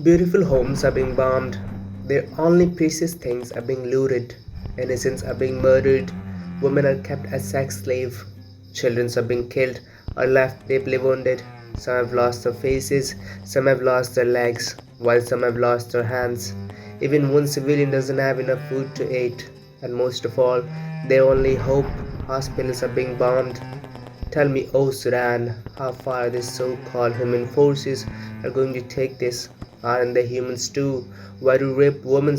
Beautiful homes are being bombed. Their only precious things are being looted. Innocents are being murdered. Women are kept as sex slaves. Children are being killed or left deeply wounded. Some have lost their faces, some have lost their legs, while some have lost their hands. Even one civilian doesn't have enough food to eat. And most of all, their only hope, hospitals are being bombed. Tell me, oh Sudan, how far these so-called human forces are going to take this? Aren't they humans too? Why do you rape women?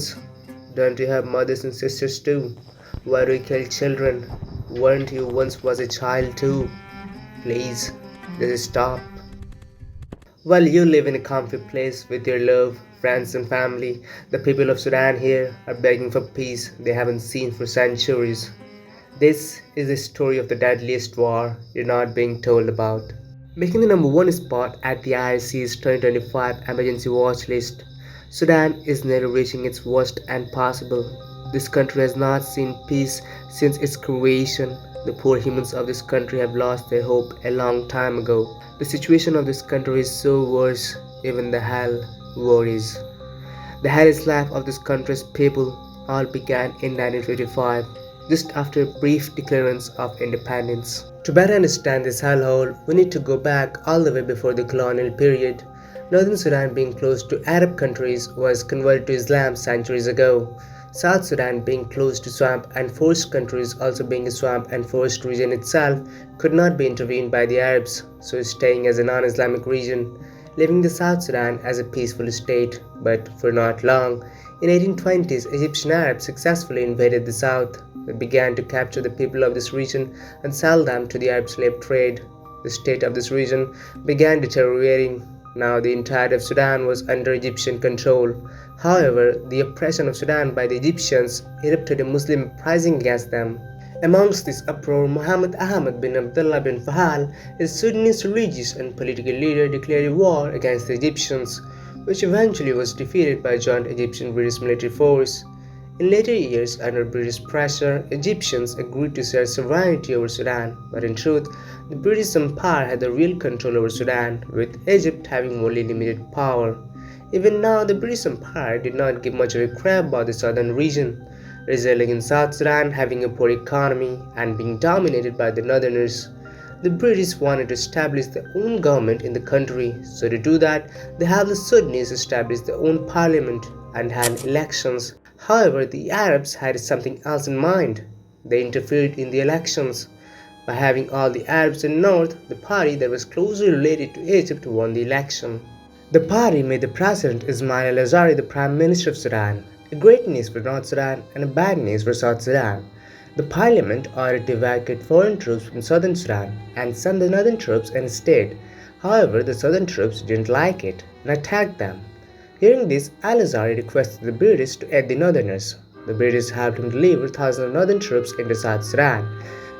Don't you have mothers and sisters too? Why do you kill children? Weren't you once was a child too? Please, just stop. While you live in a comfy place with your love, friends and family, the people of Sudan here are begging for peace they haven't seen for centuries. This is the story of the deadliest war you're not being told about. Making the number one spot at the IRC's 2025 emergency watch list, Sudan is nearly reaching its worst end possible. This country has not seen peace since its creation. The poor humans of this country have lost their hope a long time ago. The situation of this country is so worse, even the hell worries. The hellish life of this country's people all began in 1955, just after a brief declarance of independence. To better understand this hellhole, we need to go back all the way before the colonial period. Northern Sudan, being close to Arab countries, was converted to Islam centuries ago. South Sudan, being close to swamp and forest countries, also being a swamp and forest region itself, could not be intervened by the Arabs, so staying as a non-Islamic region, leaving the South Sudan as a peaceful state. But for not long, in 1820s, Egyptian Arabs successfully invaded the south. They began to capture the people of this region and sell them to the Arab slave trade. The state of this region began deteriorating. Now the entirety of Sudan was under Egyptian control. However, the oppression of Sudan by the Egyptians erupted a Muslim uprising against them. Amongst this uproar, Muhammad Ahmad bin Abdullah bin Fahal, a Sudanese religious and political leader, declared a war against the Egyptians, which eventually was defeated by a joint Egyptian-British military force. In later years, under British pressure, Egyptians agreed to share sovereignty over Sudan, but in truth, the British Empire had the real control over Sudan, with Egypt having only limited power. Even now, the British Empire did not give much of a crap about the southern region, resulting in South Sudan having a poor economy and being dominated by the northerners. The British wanted to establish their own government in the country, so to do that, they had the Sudanese establish their own parliament and had elections. However, the Arabs had something else in mind. They interfered in the elections. By having all the Arabs in the north, the party that was closely related to Egypt won the election. The party made the President Ismail al-Azari the Prime Minister of Sudan, a great news for North Sudan and a bad news for South Sudan. The parliament ordered to evacuate foreign troops from southern Sudan and send the northern troops instead. However, the southern troops didn't like it and attacked them. Hearing this, Al-Azari requested the British to aid the northerners. The British helped him deliver thousands of northern troops into South Sudan.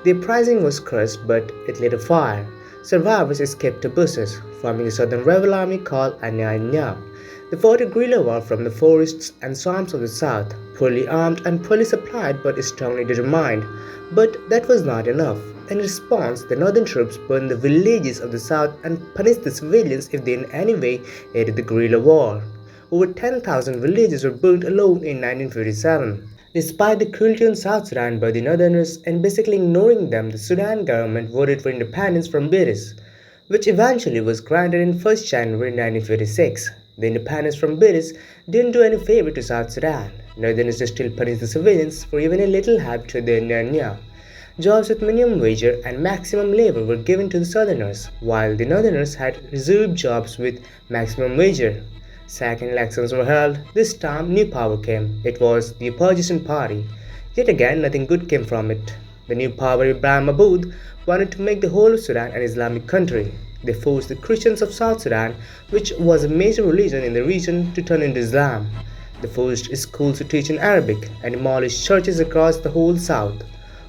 The uprising was crushed, but it lit a fire. Survivors escaped to bushes, forming a southern rebel army called Anya Anya. They fought a guerrilla war from the forests and swamps of the south, poorly armed and poorly supplied but strongly determined. But that was not enough. In response, the northern troops burned the villages of the south and punished the civilians if they in any way aided the guerrilla war. Over 10,000 villages were burnt alone in 1957. Despite the cruelty on South Sudan by the northerners and basically ignoring them, the Sudan government voted for independence from British, which eventually was granted in 1st January 1956. The independence from British didn't do any favor to South Sudan. Northerners still punished the civilians for even a little help to their Nyanya. Jobs with minimum wage and maximum labor were given to the southerners, while the northerners had reserved jobs with maximum wage. Second elections were held. This time, new power came. It was the opposition party. Yet again, nothing good came from it. The new power, Ibrahim Aboud, wanted to make the whole of Sudan an Islamic country. They forced the Christians of South Sudan, which was a major religion in the region, to turn into Islam. They forced schools to teach in Arabic and demolished churches across the whole south.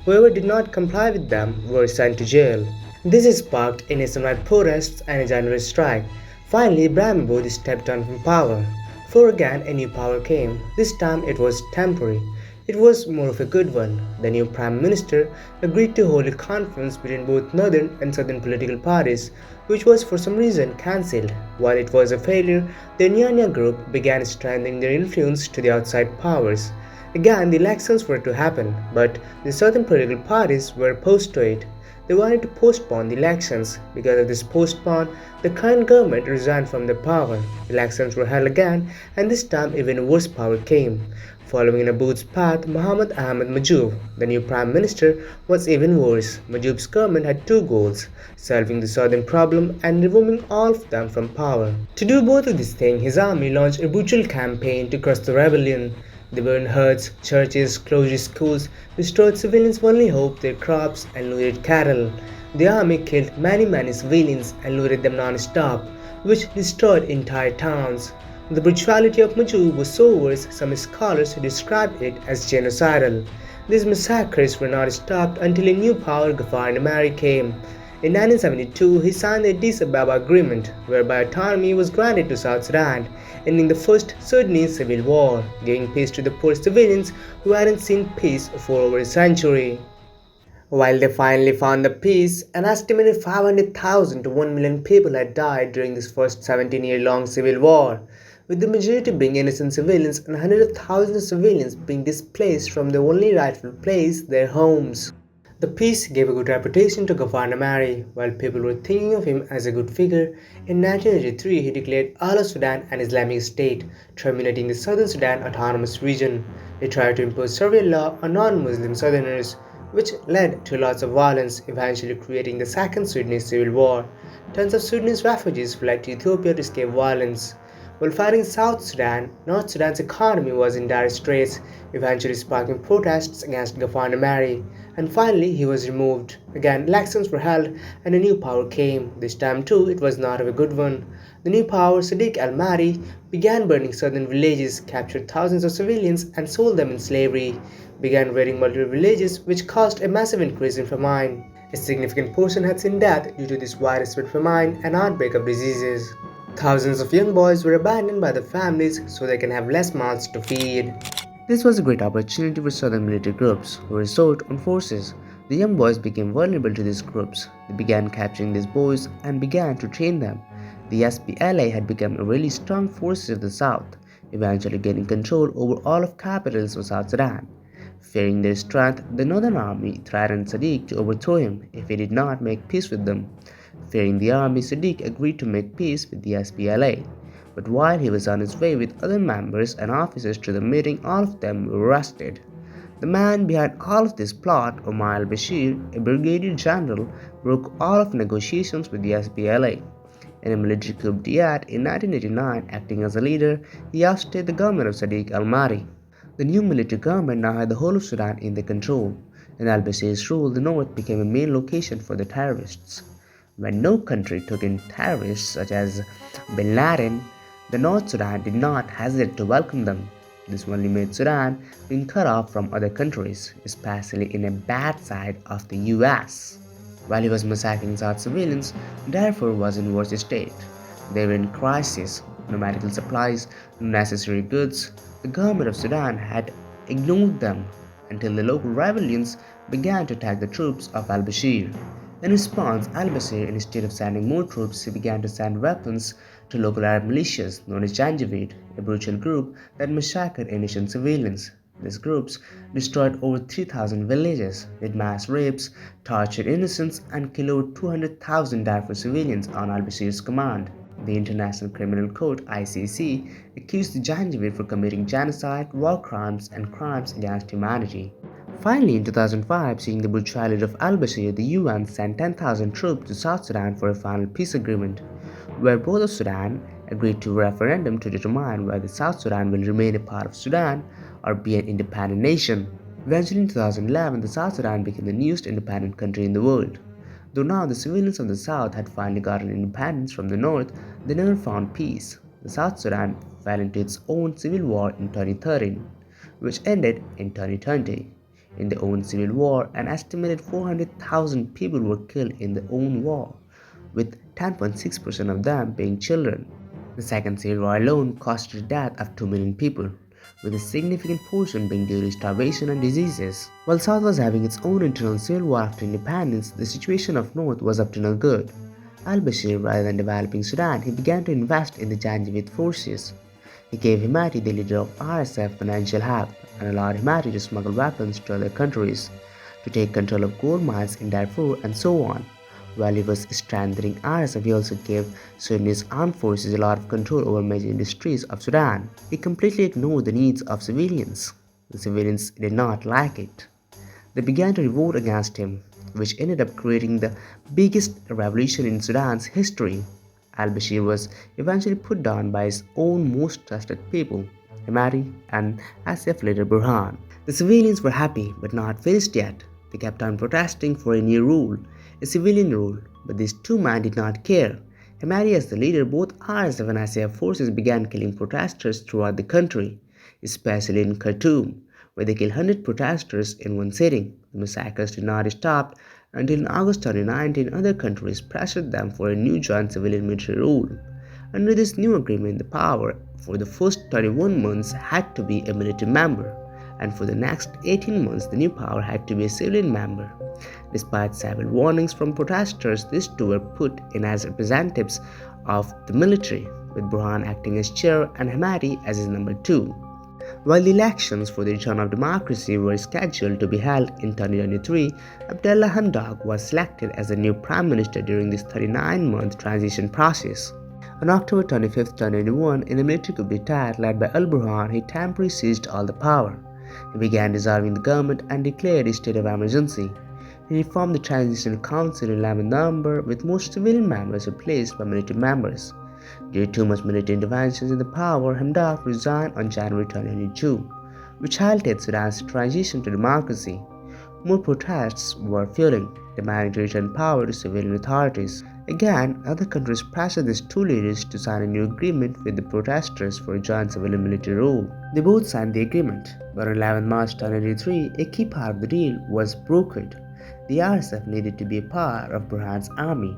Whoever did not comply with them were sent to jail. This sparked a nationwide protests and a general strike. Finally, Ibrahim Aboud stepped down from power. For again, a new power came. This time it was temporary. It was more of a good one. The new Prime Minister agreed to hold a conference between both northern and southern political parties, which was for some reason cancelled. While it was a failure, the Nyanya group began strengthening their influence to the outside powers. Again, the elections were to happen, but the southern political parties were opposed to it. They wanted to postpone the elections. Because of this postpone, the current government resigned from the power. Elections were held again, and this time even worse power came. Following in Aboud's path, Muhammad Ahmed Majoub, the new prime minister, was even worse. Majoub's government had two goals: solving the southern problem and removing all of them from power. To do both of these things, his army launched a brutal campaign to crush the rebellion. They burned huts, churches, closed schools, destroyed civilians' only hope, their crops, and looted cattle. The army killed many civilians and looted them non-stop, which destroyed entire towns. The brutality of Majoub was so worse, some scholars described it as genocidal. These massacres were not stopped until a new power, Ghaffar Namari, came. In 1972, he signed the Addis Ababa Agreement, whereby autonomy was granted to South Sudan, ending the First Sudanese Civil War, giving peace to the poor civilians who hadn't seen peace for over a century. While they finally found the peace, an estimated 500,000 to 1 million people had died during this first 17-year-long civil war, with the majority being innocent civilians and hundreds of thousands of civilians being displaced from their only rightful place, their homes. The peace gave a good reputation to Ghaffar Namari. While people were thinking of him as a good figure, in 1983 he declared all of Sudan an Islamic state, terminating the Southern Sudan Autonomous Region. He tried to impose Sharia law on non-Muslim Southerners, which led to lots of violence, eventually creating the Second Sudanese Civil War. Tons of Sudanese refugees fled to Ethiopia to escape violence. While fighting South Sudan, North Sudan's economy was in dire straits, eventually sparking protests against Ghaffar Namari, and finally he was removed. Again, elections were held and a new power came. This time too, it was not a good one. The new power, Sadiq al-Mahdi, began burning southern villages, captured thousands of civilians and sold them in slavery, began raiding multiple villages, which caused a massive increase in famine. A significant portion had seen death due to this widespread famine and outbreak of diseases. Thousands of young boys were abandoned by their families so they can have less mouths to feed. This was a great opportunity for southern military groups who were short on forces. The young boys became vulnerable to these groups. They began capturing these boys and began to train them. The SPLA had become a really strong force of the south, eventually gaining control over all of capitals of South Sudan. Fearing their strength, the Northern Army threatened Sadiq to overthrow him if he did not make peace with them. Fearing the army, Sadiq agreed to make peace with the SPLA. But while he was on his way with other members and officers to the meeting, all of them were arrested. The man behind all of this plot, Omar al-Bashir, a brigadier general, broke all of negotiations with the SPLA. In a military coup d'etat in 1989, acting as a leader, he ousted the government of Sadiq al-Mahdi. The new military government now had the whole of Sudan in their control. In al-Bashir's rule, the north became a main location for the terrorists. When no country took in terrorists such as Bin Laden, the North Sudan did not hesitate to welcome them. This only made Sudan being cut off from other countries, especially in a bad side of the US. While he was massacring South civilians, Darfur was in worse state. They were in crisis, no medical supplies, no necessary goods. The government of Sudan had ignored them until the local rebellions began to attack the troops of al-Bashir. In response, al-Bashir, instead of sending more troops, he began to send weapons to local Arab militias known as JANJAWEED, a brutal group that massacred innocent civilians. These groups destroyed over 3,000 villages, did mass rapes, tortured innocents, and killed over 200,000 Darfur civilians on al-Bashir's command. The International Criminal Court (ICC) accused the Janjaweed for committing genocide, war crimes, and crimes against humanity. Finally, in 2005, seeing the brutality of al-Bashir, the UN sent 10,000 troops to South Sudan for a final peace agreement, where both of Sudan agreed to a referendum to determine whether South Sudan will remain a part of Sudan or be an independent nation. Eventually, in 2011, the South Sudan became the newest independent country in the world. Though now the civilians of the South had finally gotten independence from the North, they never found peace. The South Sudan fell into its own civil war in 2013, which ended in 2020. In the own civil war, an estimated 400,000 people were killed in the own war, with 10.6% of them being children. The second civil war alone cost the death of 2 million people. with a significant portion being due to starvation and diseases. While South was having its own internal civil war after independence, the situation of North was up to no good. Al-Bashir, rather than developing Sudan, he began to invest in the Janjaweed forces. He gave Hemati, the leader of RSF, financial help and allowed Hemati to smuggle weapons to other countries, to take control of gold mines in Darfur, and so on. While he was strengthening RSF, he also gave Sudanese armed forces a lot of control over major industries of Sudan. He completely ignored the needs of civilians. The civilians did not like it. They began to revolt against him, which ended up creating the biggest revolution in Sudan's history. Al-Bashir was eventually put down by his own most trusted people, Hemati and ASF leader Burhan. The civilians were happy but not finished yet. They kept on protesting for a new rule, a civilian rule, but these two men did not care. Hemati, as the leader, both RSF and ASF forces began killing protesters throughout the country, especially in Khartoum, where they killed 100 protesters in one sitting. The massacres did not stop until in August 2019 other countries pressured them for a new joint civilian military rule. Under this new agreement, the power for the first 21 months had to be a military member, and for the next 18 months the new power had to be a civilian member. Despite several warnings from protesters, these two were put in as representatives of the military, with Burhan acting as chair and Hemati as his number two. While the elections for the return of democracy were scheduled to be held in 2023, Abdallah Hamdok was selected as the new prime minister during this 39-month transition process. On October 25, 2021, in a military coup d'etat led by al-Burhan, he temporarily seized all the power. He began dissolving the government and declared a state of emergency. He reformed the Transitional Council in 11 November, with most civilian members replaced by military members. Due to too much military interventions in the power, Hamdok resigned on January 2022, which halted Sudan's transition to democracy. More protests were fueling, demanding to return power to civilian authorities. Again, other countries pressured these two leaders to sign a new agreement with the protesters for a joint civilian military rule. They both signed the agreement, but on 11 March 2023, a key part of the deal was brokered. The RSF needed to be a part of Burhan's army,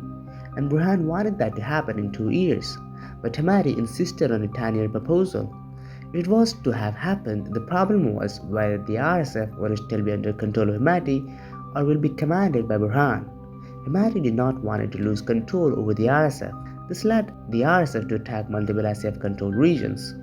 and Burhan wanted that to happen in 2 years, but Hemati insisted on a 10-year proposal. If it was to have happened, the problem was whether the RSF would still be under control of Hemati or will be commanded by Burhan. Hemati did not want to lose control over the RSF. This led the RSF to attack multiple SAF-controlled regions.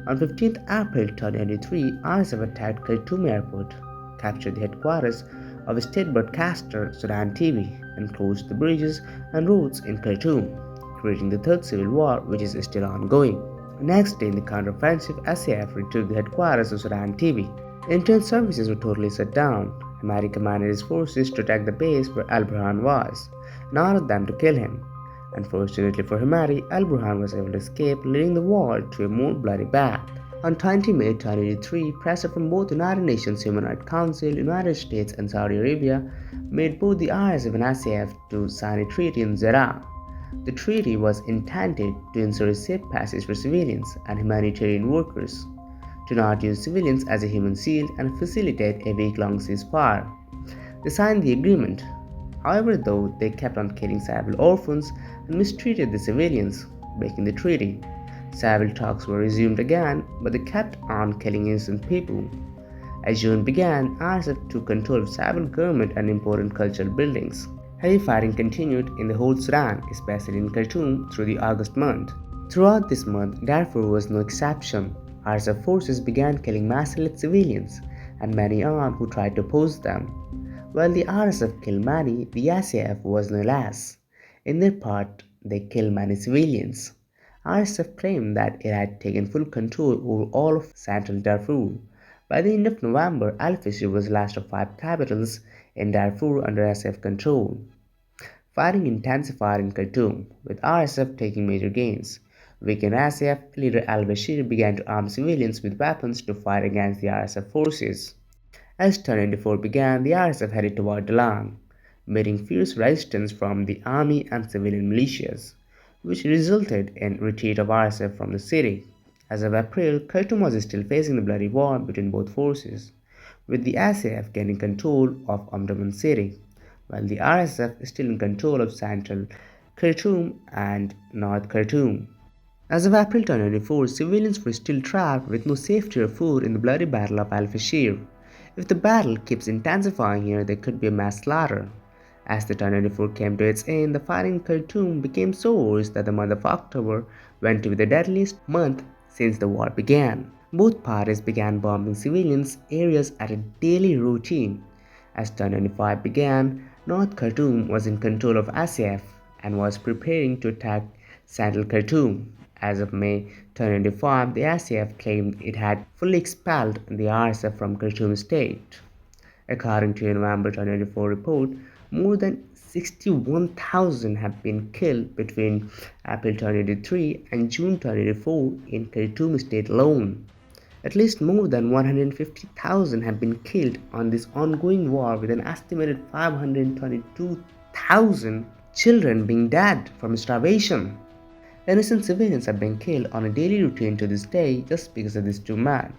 On 15 April 2023, RSF attacked Khartoum Airport, captured the headquarters of a state broadcaster, Sudan TV, and closed the bridges and roads in Khartoum, creating the Third Civil War, which is still ongoing. The next day, in the counteroffensive, SAF retook the headquarters of Sudan TV. Internet services were totally shut down. Hemati commanded his forces to attack the base where al-Burhan was, and ordered them to kill him. Unfortunately for Hemati, al-Burhan was able to escape, leading the war to a more bloody bath. On 20 May 2023, pressure from both the United Nations Human Rights Council, United States, and Saudi Arabia made both the RSF and SAF to sign a treaty in Zara. The treaty was intended to ensure a safe passage for civilians and humanitarian workers, to not use civilians as a human shield, and facilitate a week-long ceasefire. They signed the agreement. However, though, they kept on killing several orphans and mistreated the civilians, breaking the treaty. Several talks were resumed again, but they kept on killing innocent people. As June began, RSF took control of several government and important cultural buildings. Heavy fighting continued in the whole Sudan, especially in Khartoum, through the August month. Throughout this month, Darfur was no exception. RSF forces began killing massively civilians and many armed who tried to oppose them. While the RSF killed many, the SAF was no less. In their part, they killed many civilians. RSF claimed that it had taken full control over all of central Darfur. By the end of November, Al-Fashir was the last of 5 capitals in Darfur under SAF control. Fighting intensified in Khartoum, with RSF taking major gains. Weakened SAF leader al-Bashir began to arm civilians with weapons to fight against the RSF forces. As 2024 began, the RSF headed toward Dalang, meeting fierce resistance from the army and civilian militias, which resulted in retreat of RSF from the city. As of April, Khartoum was still facing the bloody war between both forces, with the SAF gaining control of Omdurman city, while the RSF is still in control of central Khartoum and North Khartoum. As of April 2024, civilians were still trapped with no safety or food in the bloody Battle of Al Fashir. If the battle keeps intensifying here, there could be a mass slaughter. As the 2024 came to its end, the fighting in Khartoum became so worse that the month of October went to be the deadliest month since the war began. Both parties began bombing civilians areas at a daily routine. As 2025 began, North Khartoum was in control of ASF and was preparing to attack Central Khartoum. As of May 2025, the ASF claimed it had fully expelled the RSF from Khartoum state. According to a November 2024 report, more than 61,000 have been killed between April 2023 and June 2024 in Khartoum state alone. At least more than 150,000 have been killed on this ongoing war, with an estimated 522,000 children being dead from starvation. Innocent civilians are being killed on a daily routine to this day just because of this two men,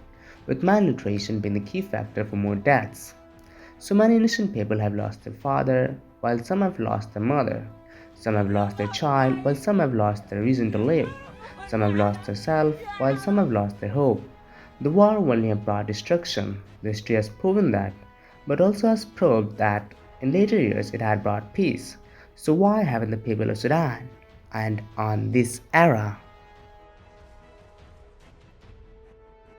with malnutrition being the key factor for more deaths. So many innocent people have lost their father, while some have lost their mother. Some have lost their child, while some have lost their reason to live. Some have lost their self, while some have lost their hope. The war only have brought destruction. The history has proven that, but also has proved that in later years it had brought peace. So why haven't the people of Sudan and on this era